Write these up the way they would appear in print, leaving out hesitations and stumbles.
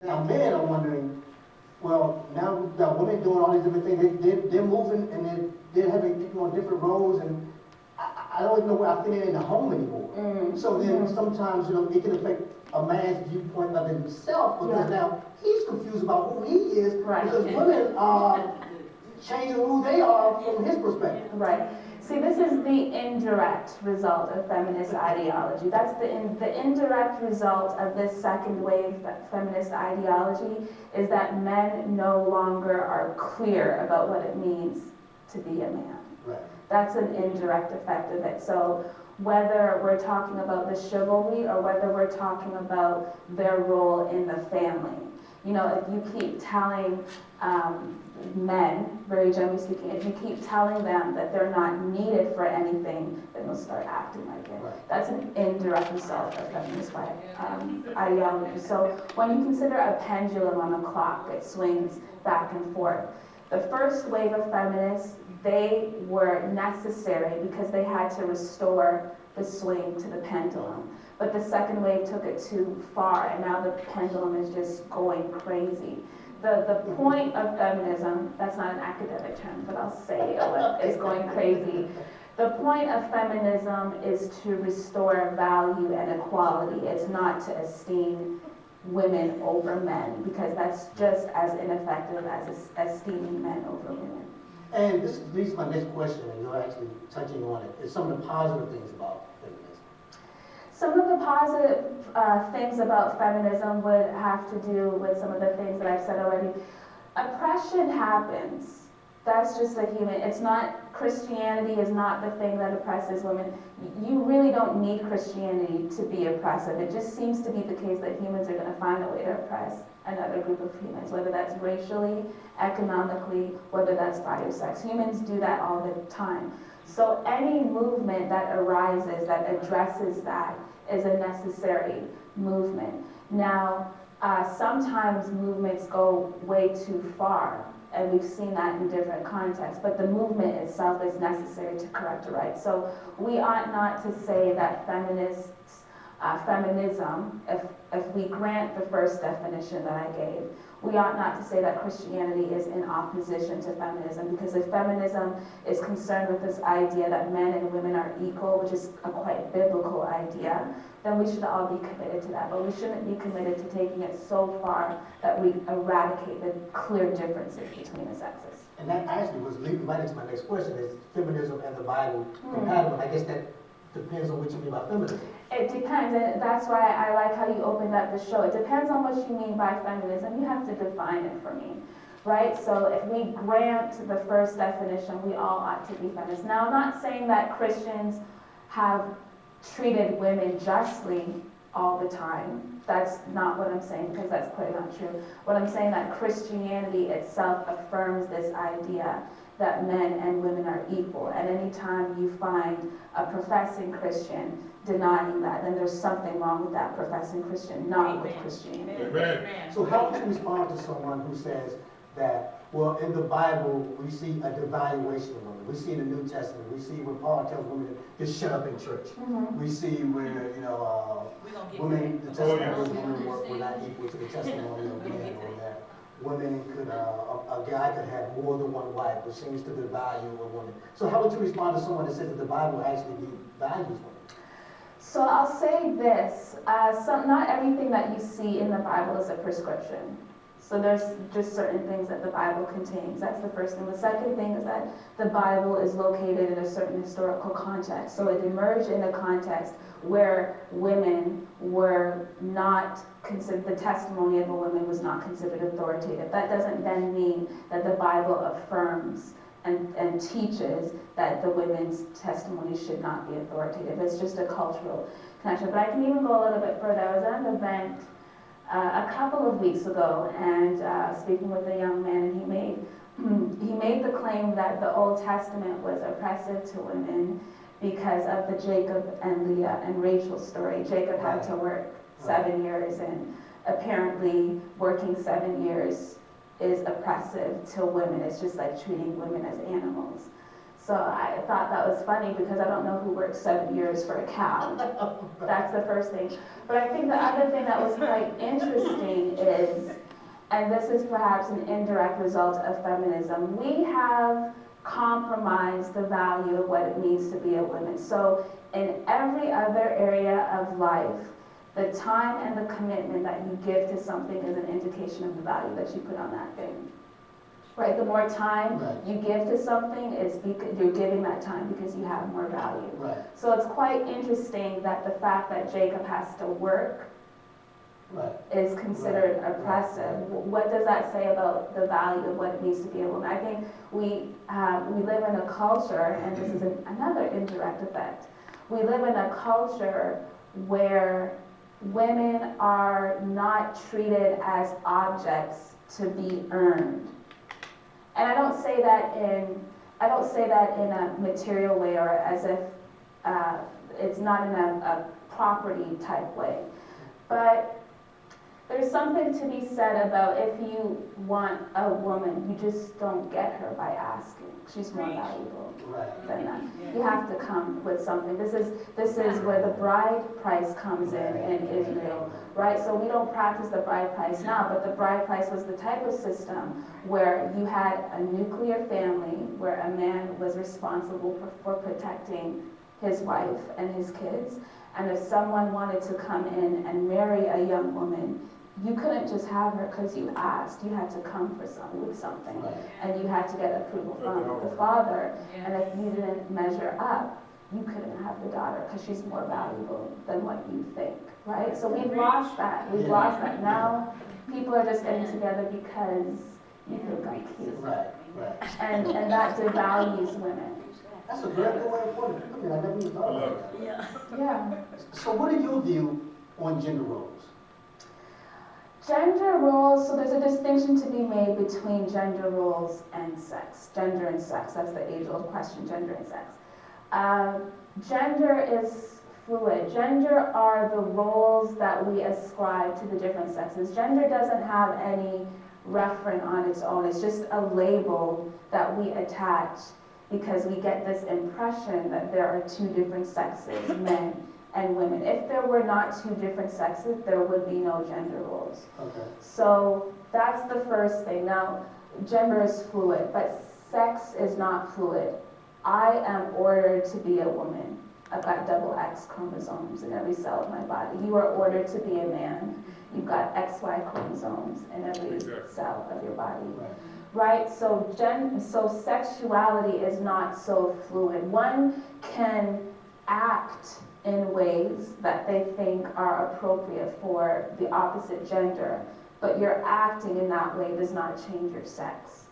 Now men are wondering, well, now we've got women doing all these different things. They're moving and they're having taking on different roles, and I don't even know where I fit in the home anymore. So then sometimes, it can affect a man's viewpoint of himself, because now he's confused about who he is, because women are changing who they are from his perspective. Right. See, this is the indirect result of feminist ideology. That's the indirect result of this second wave feminist ideology, is that men no longer are clear about what it means to be a man. Right. That's an indirect effect of it. So whether we're talking about the chivalry or whether we're talking about their role in the family, if you keep telling men, very generally speaking, if you keep telling them that they're not needed for anything, then they'll start acting like it. Right. That's an indirect result of feminist ideology. So when you consider a pendulum on a clock that swings back and forth, the first wave of feminists, they were necessary because they had to restore the swing to the pendulum. But the second wave took it too far, and now the pendulum is just going crazy. The point of feminism, that's not an academic term, but I'll say it is going crazy. The point of feminism is to restore value and equality. It's not to esteem women over men, because that's just as ineffective as esteeming men over women. And this leads to my next question, and you're actually touching on it, is some of the positive things about feminism. Some of the positive things about feminism would have to do with some of the things that I've said already. Oppression happens. That's just a human. It's not, Christianity is not the thing that oppresses women. You really don't need Christianity to be oppressive. It just seems to be the case that humans are going to find a way to oppress another group of humans, whether that's racially, economically, whether that's by your sex. Humans do that all the time. So any movement that arises that addresses that is a necessary movement. Now, sometimes movements go way too far, and we've seen that in different contexts, but the movement itself is necessary to correct a right. So we ought not to say that feminism, if we grant the first definition that I gave, we ought not to say that Christianity is in opposition to feminism, because if feminism is concerned with this idea that men and women are equal, which is a quite biblical idea, then we should all be committed to that. But we shouldn't be committed to taking it so far that we eradicate the clear differences between the sexes. And that actually was leading right into my next question, is feminism and the Bible compatible? I guess that depends on what you mean by feminism. It depends, and that's why I like how you opened up the show. It depends on what you mean by feminism. You have to define it for me, right? So if we grant the first definition, we all ought to be feminists. Now, I'm not saying that Christians have treated women justly all the time. That's not what I'm saying, because that's clearly not true. What I'm saying that Christianity itself affirms this idea that men and women are equal. And anytime you find a professing Christian denying that, then there's something wrong with that professing Christian, not with Christianity. Amen. So how would you respond to someone who says that, well, in the Bible, we see a devaluation of women. We see in the New Testament, we see when Paul tells women to shut up in church. We see where, women, the testimony of women were not equal to the testimony of men, or that women could, a guy could have more than one wife, which seems to devalue a woman. So how would you respond to someone that says that the Bible actually devalues women? So I'll say this, not everything that you see in the Bible is a prescription. So there's just certain things that the Bible contains. That's the first thing. The second thing is that the Bible is located in a certain historical context. So it emerged in a context where women were not considered, the testimony of a woman was not considered authoritative. That doesn't then mean that the Bible affirms and teaches that the women's testimony should not be authoritative. It's just a cultural connection. But I can even go a little bit further. I was at an event a couple of weeks ago, and speaking with a young man, and he made the claim that the Old Testament was oppressive to women because of the Jacob and Leah and Rachel story. Jacob had to work 7 years, and apparently working 7 years is oppressive to women. It's just like treating women as animals. So I thought that was funny because I don't know who worked 7 years for a cow. That's the first thing. But I think the other thing that was quite interesting is, and this is perhaps an indirect result of feminism, we have compromised the value of what it means to be a woman. So in every other area of life, the time and the commitment that you give to something is an indication of the value that you put on that thing. Right? The more time you give to something, it's because you're giving that time because you have more value. Right. So it's quite interesting that the fact that Jacob has to work is considered oppressive. What does that say about the value of what it means to be a woman? I think we live in a culture, and this is another indirect effect. We live in a culture where women are not treated as objects to be earned. And I don't say that in a material way or as if it's not in a property type way. But there's something to be said about if you want a woman, you just don't get her by asking. She's more valuable than that. You have to come with something. This is where the bride price comes in Israel, right? So we don't practice the bride price now, but the bride price was the type of system where you had a nuclear family where a man was responsible for protecting his wife and his kids. And if someone wanted to come in and marry a young woman, you couldn't just have her because you asked. You had to come with something. And you had to get approval from the father. And if you didn't measure up, you couldn't have the daughter because she's more valuable than what you think, right? So we've lost that. We've lost that. Now people are just getting together because you think I'm cute. And that devalues women. That's a very good way of putting it. I mean, I never even thought about that. Yeah. So what are your view on gender roles? Gender roles, so there's a distinction to be made between gender roles and sex. Gender and sex, that's the age-old question, gender and sex. Gender is fluid. Gender are the roles that we ascribe to the different sexes. Gender doesn't have any referent on its own. It's just a label that we attach because we get this impression that there are two different sexes, men and women. If there were not two different sexes, there would be no gender roles. Okay. So that's the first thing. Now, gender is fluid, but sex is not fluid. I am ordered to be a woman. I've got double X chromosomes in every cell of my body. You are ordered to be a man. You've got XY chromosomes in every cell of your body. Right? So sexuality is not so fluid. One can act in ways that they think are appropriate for the opposite gender, but your acting in that way does not change your sex.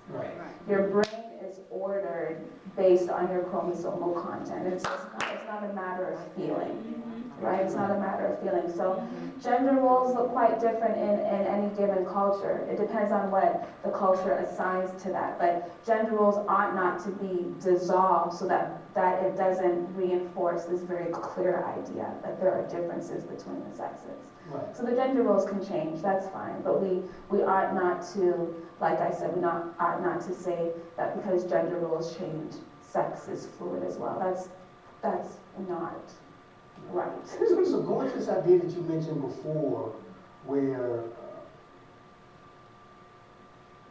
Your brain is ordered based on your chromosomal content. It's not a matter of feeling, right? It's not a matter of feeling. So gender roles look quite different in any given culture. It depends on what the culture assigns to that. But gender roles ought not to be dissolved so that it doesn't reinforce this very clear idea that there are differences between the sexes. So the gender roles can change, that's fine, but we ought not to, like I said, we ought not to say that because gender roles change, sex is fluid as well. That's not right. So going to this idea that you mentioned before, where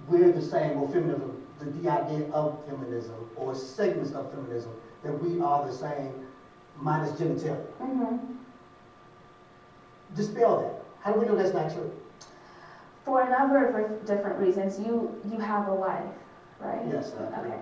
we're the same, or feminism, the idea of feminism, or segments of feminism, that we are the same, minus genitalia. Dispel that. How do we know that's not true? For a number of different reasons. You have a wife, right? Yes. Okay.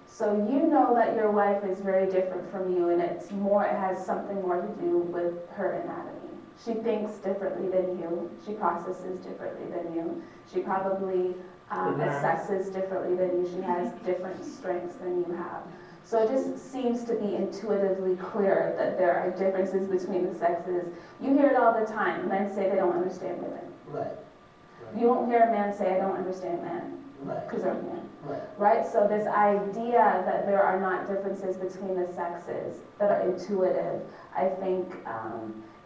So you know that your wife is very different from you, and it has something more to do with her anatomy. She thinks differently than you. She processes differently than you. She probably assesses differently than you. She has different strengths than you have. So it just seems to be intuitively clear that there are differences between the sexes. You hear it all the time. Men say they don't understand women. You won't hear a man say, I don't understand men. Because they're men. Right? So this idea that there are not differences between the sexes that are intuitive, I think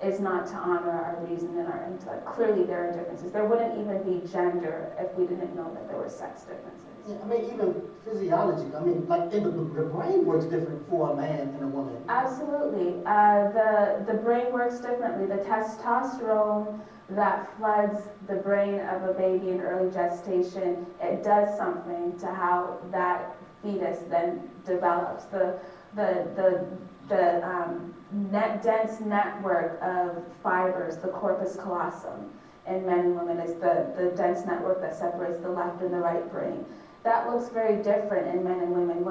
is not to honor our reason and our intellect. Clearly there are differences. There wouldn't even be gender if we didn't know that there were sex differences. Yeah, I mean, even physiology. I mean, like the brain works different for a man and a woman. Absolutely. The brain works differently. The testosterone that floods the brain of a baby in early gestation, it does something to how that fetus then develops. The dense network of fibers, the corpus callosum, in men and women is the dense network that separates the left and the right brain. That looks very different in men and women.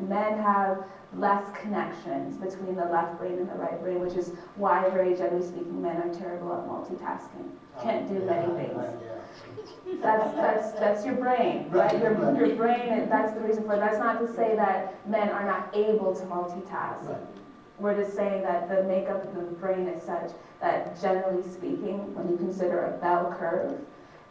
Men have less connections between the left brain and the right brain, which is why, very generally speaking, men are terrible at multitasking. Can't do many things. That's your brain, right? Your brain, that's the reason for it. That's not to say that men are not able to multitask. Right. We're just saying that the makeup of the brain is such that, generally speaking, when you consider a bell curve,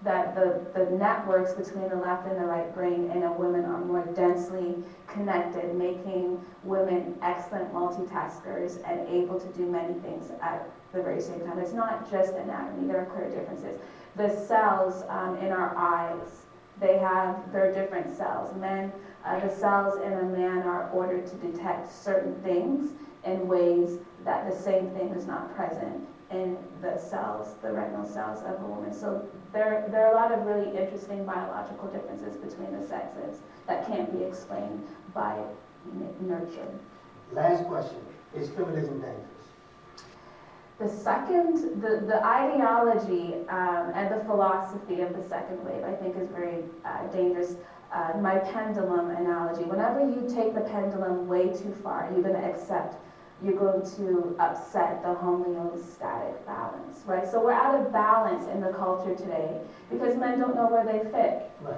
that the networks between the left and the right brain in a woman are more densely connected, making women excellent multitaskers and able to do many things at the very same time. It's not just anatomy, there are clear differences. The cells in our eyes, they're different cells. The cells in a man are ordered to detect certain things in ways that the same thing is not present in the cells, the retinal cells of a woman. So there are a lot of really interesting biological differences between the sexes that can't be explained by nurture. Last question, is feminism dangerous? The second, the ideology and the philosophy of the second wave, I think, is very dangerous. My pendulum analogy, whenever you take the pendulum way too far, you're going to upset the homeostatic balance, right? So we're out of balance in the culture today because men don't know where they fit. Right.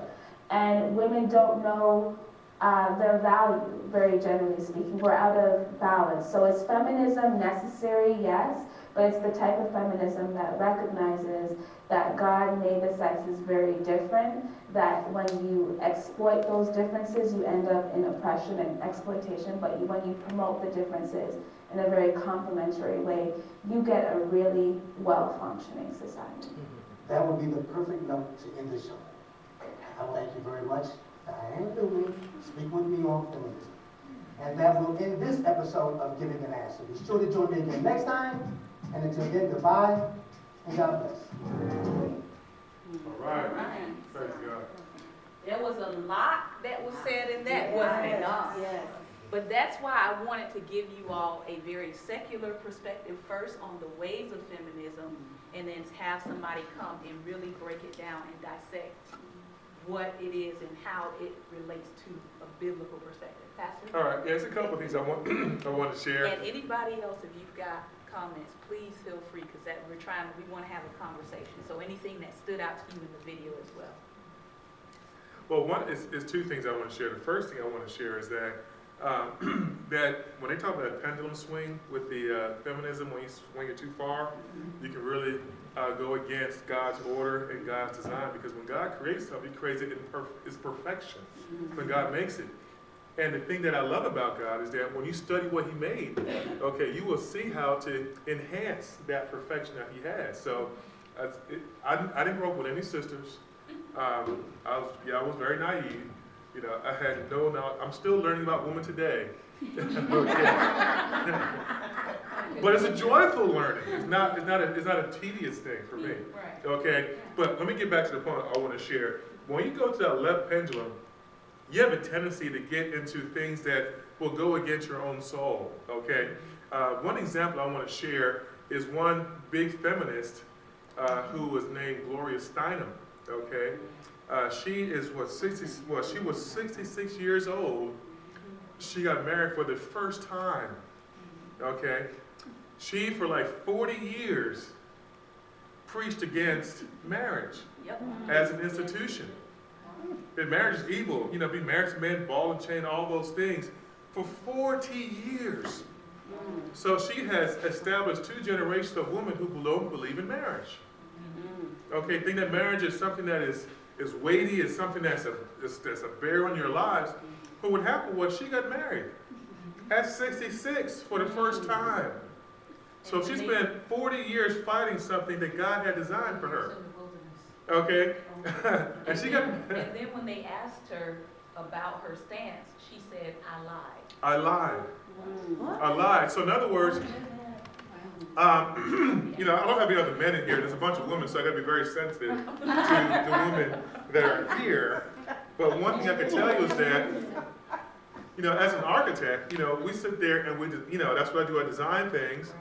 And women don't know their value, very generally speaking. We're out of balance. So is feminism necessary? Yes, but it's the type of feminism that recognizes that God made the sexes very different, that when you exploit those differences, you end up in oppression and exploitation, but when you promote the differences in a very complementary way, you get a really well-functioning society. That would be the perfect note to end the show. I thank you very much. Diane Newman, speak with me on feminism. And that will end this episode of Giving an Answer. Be sure to join me again next time. And until then, goodbye and God bless. All right. Praise God. There was a lot that was said in that, wasn't it? Yes. But that's why I wanted to give you all a very secular perspective first on the ways of feminism, and then have somebody come and really break it down and dissect what it is and how it relates to a biblical perspective. Pastor? All right. Yeah, there's a couple of things I want to share. And anybody else, if you've got comments, please feel free, because we want to have a conversation. So anything that stood out to you in the video as well. Well, one is two things I want to share. The first thing I want to share is that that when they talk about pendulum swing with the feminism, when you swing it too far, you can really go against God's order and God's design, because when God creates something, He creates it in its perfection when God makes it. And the thing that I love about God is that when you study what He made, okay, you will see how to enhance that perfection that He has. So I didn't grow up with any sisters. I was very naive. You know, I had no knowledge. I'm still learning about women today. But it's a joyful learning. It's not a tedious thing for me. Okay. But let me get back to the point I want to share. When you go to that left pendulum, you have a tendency to get into things that will go against your own soul. Okay. One example I want to share is one big feminist who was named Gloria Steinem. Okay. She was 66 years old. She got married for the first time. Okay. She, for like 40 years, preached against marriage as an institution. That marriage is evil. You know, be married to men, ball and chain, all those things. For 40 years. So she has established 2 generations of women who don't believe in marriage. Okay, think that marriage is something that is weighty, is something that's a bear on your lives. But what happened was she got married at 66 for the first time. So she spent 40 years fighting something that God had designed for her. Okay? And she got. And then when they asked her about her stance, she said, I lied. I lied. I lied. So in other words, you know, I don't have any other men in here. There's a bunch of women, so I got to be very sensitive to the women that are here. But one thing I can tell you is that, you know, as an architect, you know, we sit there and we, you know, that's what I do. I design things.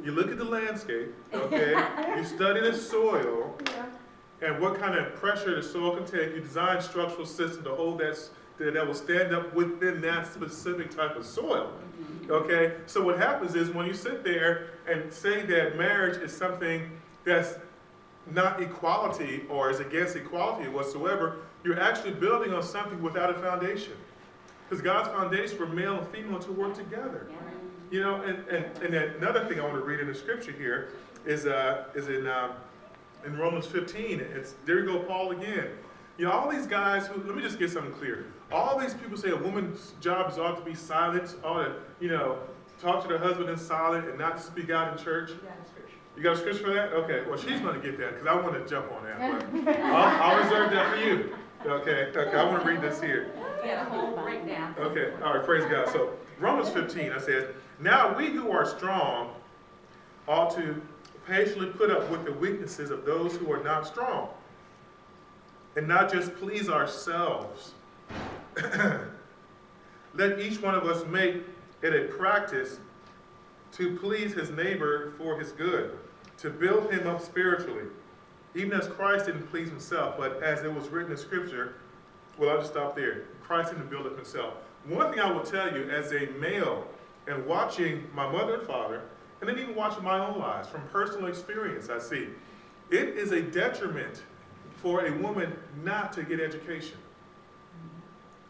You look at the landscape, okay? You study the soil and what kind of pressure the soil can take. You design structural systems to hold that will stand up within that specific type of soil. Okay? So what happens is when you sit there and say that marriage is something that's not equality or is against equality whatsoever, you're actually building on something without a foundation. Because God's foundation for male and female to work together. You know, and another thing I want to read in the scripture here is in Romans 15. There you go, Paul again. You know, all these guys who, let me just get something clear. All these people say a woman's job is ought to be silent, ought to, you know, talk to their husband in silent and not speak out in church. You got a scripture for that? Okay, well, she's going to get that because I want to jump on that. But I'll reserve that for you. Okay, I want to read this here. Yeah, the whole breakdown. Okay, all right, praise God. So, Romans 15, I said, now we who are strong ought to patiently put up with the weaknesses of those who are not strong, and not just please ourselves. Let each one of us make it a practice to please his neighbor for his good, to build him up spiritually, even as Christ didn't please himself, but as it was written in Scripture. Well, I'll just stop there. Christ didn't build up himself. One thing I will tell you, as a male, and watching my mother and father, and then even watching my own lives, from personal experience, I see, it is a detriment for a woman not to get education.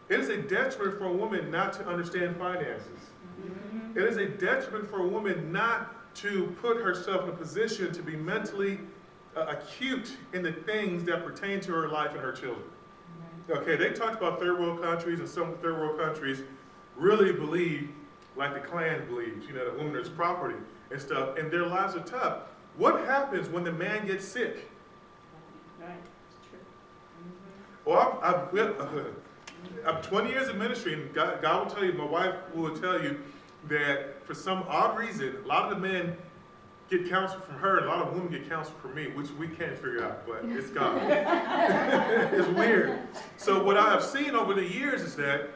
It is a detriment for a woman not to understand finances. It is a detriment for a woman not to put herself in a position to be mentally acute in the things that pertain to her life and her children. Okay, they talked about third world countries, and some third world countries really believe, like the Klan believes, you know, that women is property and stuff, and their lives are tough. What happens when the man gets sick? Right, it's true. Well, I'm 20 years in ministry, and God will tell you, my wife will tell you, that for some odd reason, a lot of the men get counsel from her, and a lot of women get counsel from me, which we can't figure out, but it's God. It's weird. So what I have seen over the years is that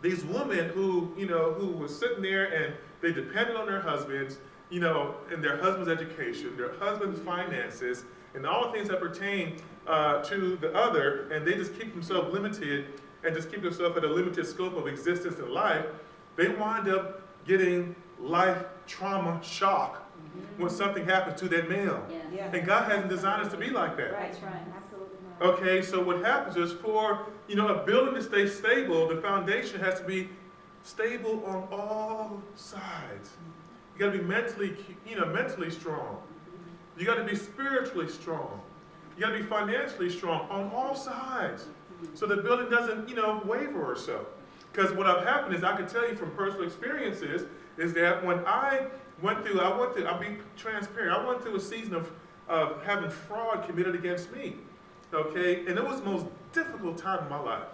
these women who, you know, who were sitting there and they depended on their husbands, you know, and their husband's education, their husband's finances, and all the things that pertain to the other, and they just keep themselves limited and just keep themselves at a limited scope of existence in life, they wind up getting life trauma shock when something happens to that male. Yeah. And God hasn't designed us to be like that. Right, absolutely not. Okay, so what happens is for, you know, a building to stay stable, the foundation has to be stable on all sides. You got to be mentally, you know, mentally strong. You got to be spiritually strong. You got to be financially strong on all sides, so the building doesn't, you know, waver or so. Because what have happened is, I can tell you from personal experiences, is that when I went through, I'll be transparent, I went through a season of having fraud committed against me, okay? And it was the most difficult time in my life.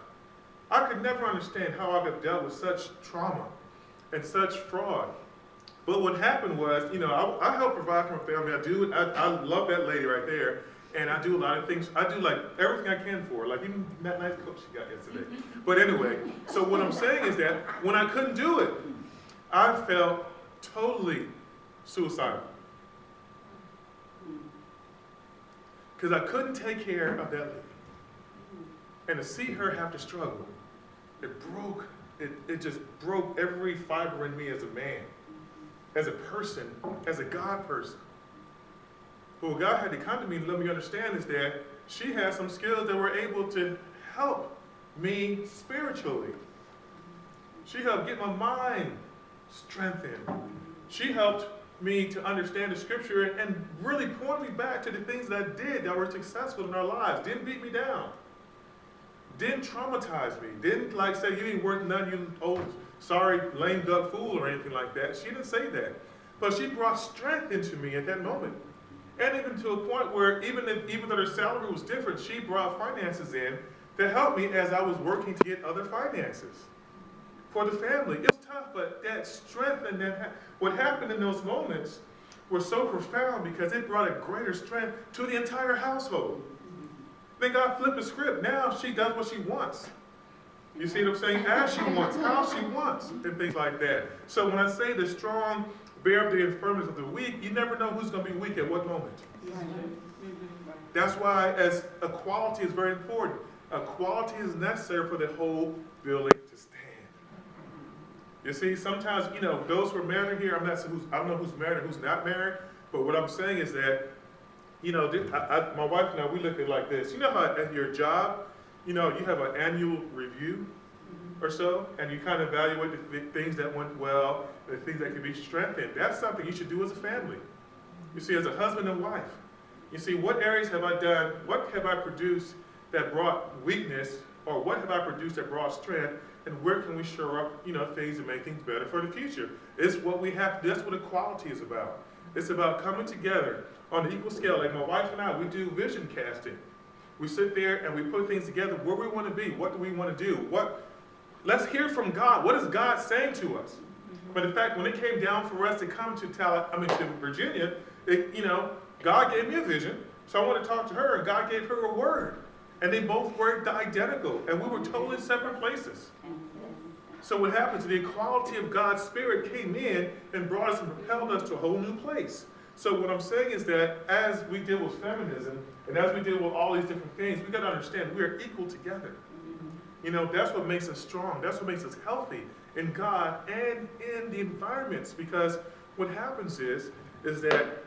I could never understand how I could dealt with such trauma and such fraud. But what happened was, you know, I help provide for my family. I love that lady right there. And I do a lot of things. I do like everything I can for her, like even that nice coat she got yesterday. But anyway, so what I'm saying is that when I couldn't do it, I felt totally suicidal. Because I couldn't take care of that lady. And to see her have to struggle, it just broke every fiber in me as a man, as a person, as a God person. But what God had to come to me and let me understand is that she had some skills that were able to help me spiritually. She helped get my mind strengthened. She helped me to understand the scripture and really point me back to the things that I did that were successful in our lives. Didn't beat me down. Didn't traumatize me. Didn't like say, you ain't worth nothing, you old, sorry, lame duck fool or anything like that. She didn't say that. But she brought strength into me at that moment. And even to a point where even though her salary was different, she brought finances in to help me as I was working to get other finances for the family. It was tough, but that strength and what happened in those moments were so profound because it brought a greater strength to the entire household. Then God flipped the script. Now she does what she wants. You see what I'm saying? As she wants, how she wants, and things like that. So when I say the strong bear up the infirmities of the weak, you never know who's going to be weak at what moment. That's why as equality is very important. Equality is necessary for the whole building to stand. You see, sometimes, those who are married here, I don't know who's married and who's not married, but what I'm saying is that, my wife and I, we look at it like this. You know how at your job, you have an annual review or so, and you kind of evaluate the things that went well, the things that can be strengthened. That's something you should do as a family. You see, as a husband and wife. You see, what areas have I done, what have I produced that brought weakness, or what have I produced that brought strength, and where can we shore up, things to make things better for the future? It's what we have to do. That's what equality is about. It's about coming together on an equal scale. Like my wife and I, we do vision casting. We sit there and we put things together where we want to be. What do we want to do? Let's hear from God. What is God saying to us? But in fact, when it came down for us to come to Virginia, God gave me a vision. So I want to talk to her, and God gave her a word. And they both were identical, and we were totally separate places. So what happens, the equality of God's Spirit came in and brought us and propelled us to a whole new place. So what I'm saying is that as we deal with feminism, and as we deal with all these different things, we got to understand we are equal together. That's what makes us strong. That's what makes us healthy in God and in the environments. Because what happens is that,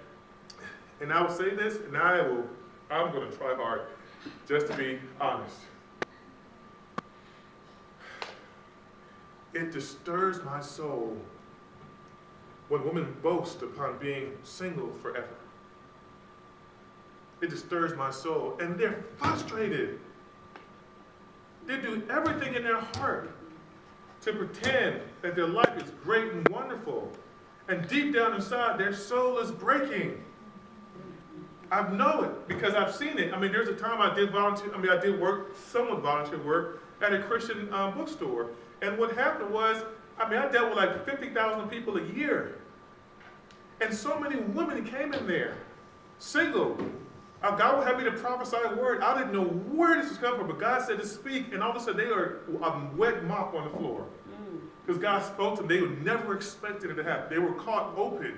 and I will say this, and I'm going to try hard, just to be honest. It disturbs my soul when women boast upon being single forever. It disturbs my soul, and they're frustrated. They do everything in their heart to pretend that their life is great and wonderful, and deep down inside, their soul is breaking. I know it because I've seen it. There's a time I did somewhat volunteer work at a Christian bookstore. And what happened was, I dealt with like 50,000 people a year. And so many women came in there, single. God would have me to prophesy a word. I didn't know where this was coming from, but God said to speak, and all of a sudden they are a wet mop on the floor. Because God spoke to them. They would never expected it to happen. They were caught open.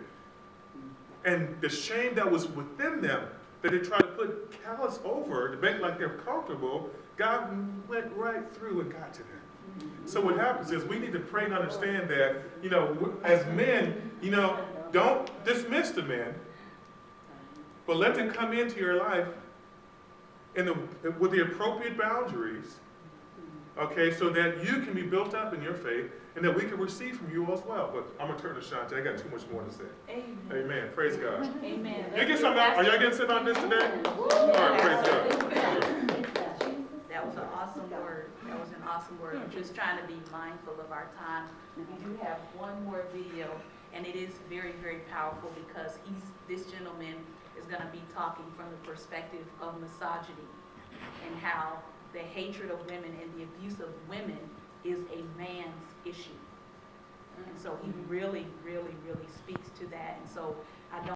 And the shame that was within them, that they tried to put callous over to make like they're comfortable, God went right through and got to them. So what happens is we need to pray and understand that, as men, don't dismiss the men, but let them come into your life with the appropriate boundaries, okay, so that you can be built up in your faith and that we can receive from you as well. But I'm going to turn to Shante. I got too much more to say. Amen. Amen. Praise God. Amen. You get something out? Are y'all getting something out of this today? All right, praise God. That was an awesome word. That was an awesome word. I'm just trying to be mindful of our time. We do have one more video, and it is very, very powerful because this gentleman is going to be talking from the perspective of misogyny and how the hatred of women and the abuse of women is a man's issue. And so he really, really, really speaks to that. And so I don't